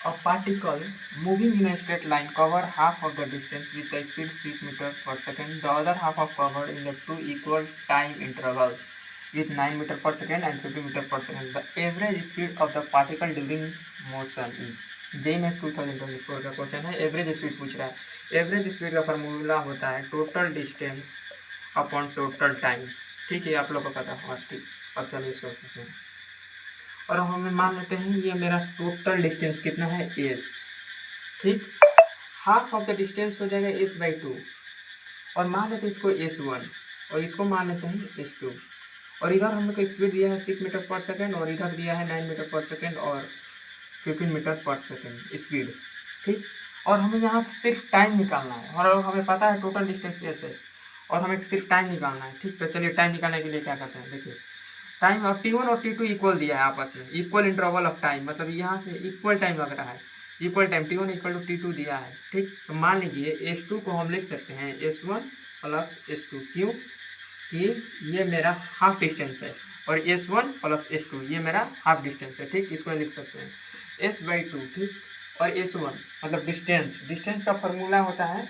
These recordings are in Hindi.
A particle moving in a straight line cover half of the distance with the speed 6 meters per second. The other half of covered in the two equal time interval with 9 meters per second and 50 meters per second. The average speed of the particle during motion is JMS 2024 का क्वेश्चन है। एवरेज स्पीड पूछ रहा है। एवरेज स्पीड का फार्मूला होता है total distance upon total time. ठीक है, आप लोग को पता होगा। ठीक, अब चलिए सॉल्व करते हैं। और हमें मान लेते हैं ये मेरा टोटल डिस्टेंस कितना है एस। ठीक, हाफ ऑफ द डिस्टेंस हो जाएगा एस बाई 2 और मान लेते हैं इसको S1 और इसको मान लेते हैं S2 और इधर हम लोग को स्पीड दिया है 6 मीटर पर सेकेंड और इधर दिया है 9 मीटर पर सेकेंड और 15 मीटर पर सेकेंड स्पीड। ठीक, और हमें यहाँ से सिर्फ टाइम निकालना है और हमें पता है टोटल डिस्टेंस एस है और हमें सिर्फ टाइम निकालना है। ठीक, तो चलिए टाइम निकालने के लिए क्या करते हैं। देखिए टाइम और T1 और T2 इक्वल दिया है आपस में, इक्वल इंटरवल ऑफ टाइम, मतलब यहाँ से इक्वल टाइम लग रहा है, equal time T1 equal to T2 दिया है। ठीक, तो मान लीजिए S2 को हम लिख सकते हैं S1 प्लस S2। क्यों कि ये मेरा हाफ डिस्टेंस है और S1 प्लस S2 ये मेरा हाफ डिस्टेंस है। ठीक, इसको लिख सकते हैं S बाई 2। ठीक, और S1 मतलब डिस्टेंस, डिस्टेंस का फॉर्मूला होता है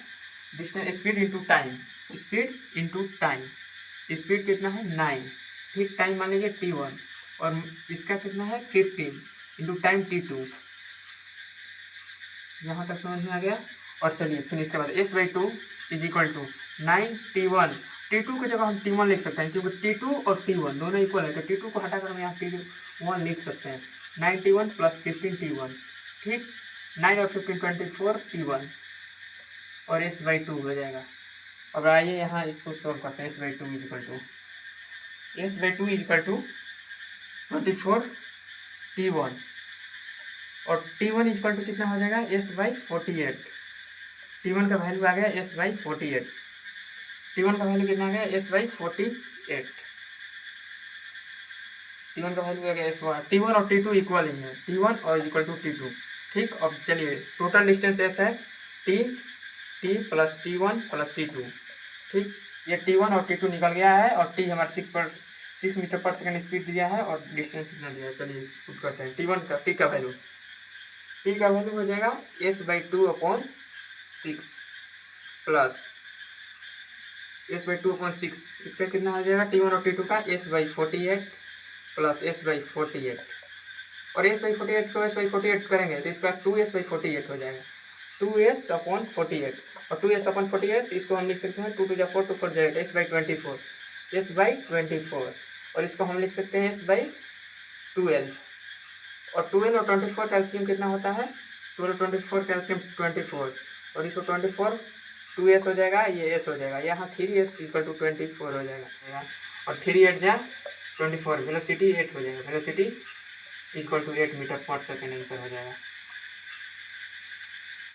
distance speed into time, speed into time. Speed कितना है 9। ठीक, टाइम मान लीजिए T1 और इसका कितना है 15 इंटू टाइम T2। यहाँ तक समझ में आ गया। और चलिए फिर इसके बाद S by 2 is equal to 9 T1। T2 की जगह हम T1 लिख सकते हैं क्योंकि T2 और T1 दोनों इक्वल है, तो T2 को हटाकर हम यहाँ T1 लिख सकते हैं। 9 T1 प्लस 15 T1। ठीक, 9 और 15 24 T1 और S बाई 2 हो जाएगा। अब आइए यहाँ इसको सॉल्व करते हैं। S by 2 is equal to S by 2 is equal to 24 T1 और T1 इज इक्वल टू कितना हो जाएगा S बाई 48। T1 का वैल्यू आ गया S बाई 48। T1 का वैल्यू कितना आ गया S बाई 48। T1 का वैल्यू आ गया S बाई T1 और T2 इक्वल ही है, T1 और इक्वल टू T2। ठीक, अब चलिए टोटल डिस्टेंस S है T plus T1 plus T2। ठीक, ये T1 और T2 निकल गया है और T हमारा 6 मीटर पर सेकेंड स्पीड दिया है और डिस्टेंस कितना दिया है। चलिए इसको पुट करते हैं। T का वैल्यू हो जाएगा S by 2 upon 6 plus S by 2 upon 6, इसका कितना हो जाएगा T1 और T2 का S by 48 plus S by 48 और S बाई 48 को S बाई 48 करेंगे तो इसका 2S बाई 48 हो जाएगा, 2S अपॉन 48 और 2S अपॉन 48 इसको हम लिख सकते हैं 2 टू 4 2 4 जाएगा S बाई 24, S बाई 24 और इसको हम लिख सकते हैं S बाई 12 और 12 और 24 कैल्शियम कितना होता है 12 24 कैल्शियम 24 और इसको 24 2S हो जाएगा, ये S हो जाएगा, यहाँ 3S इक्वल टू 24 हो जाएगा और 3 8 जा 24, वेलोसिटी 8 हो जाएगा, वेलोसिटी इक्वल टू 8 मीटर पर सेकेंड आंसर हो जाएगा।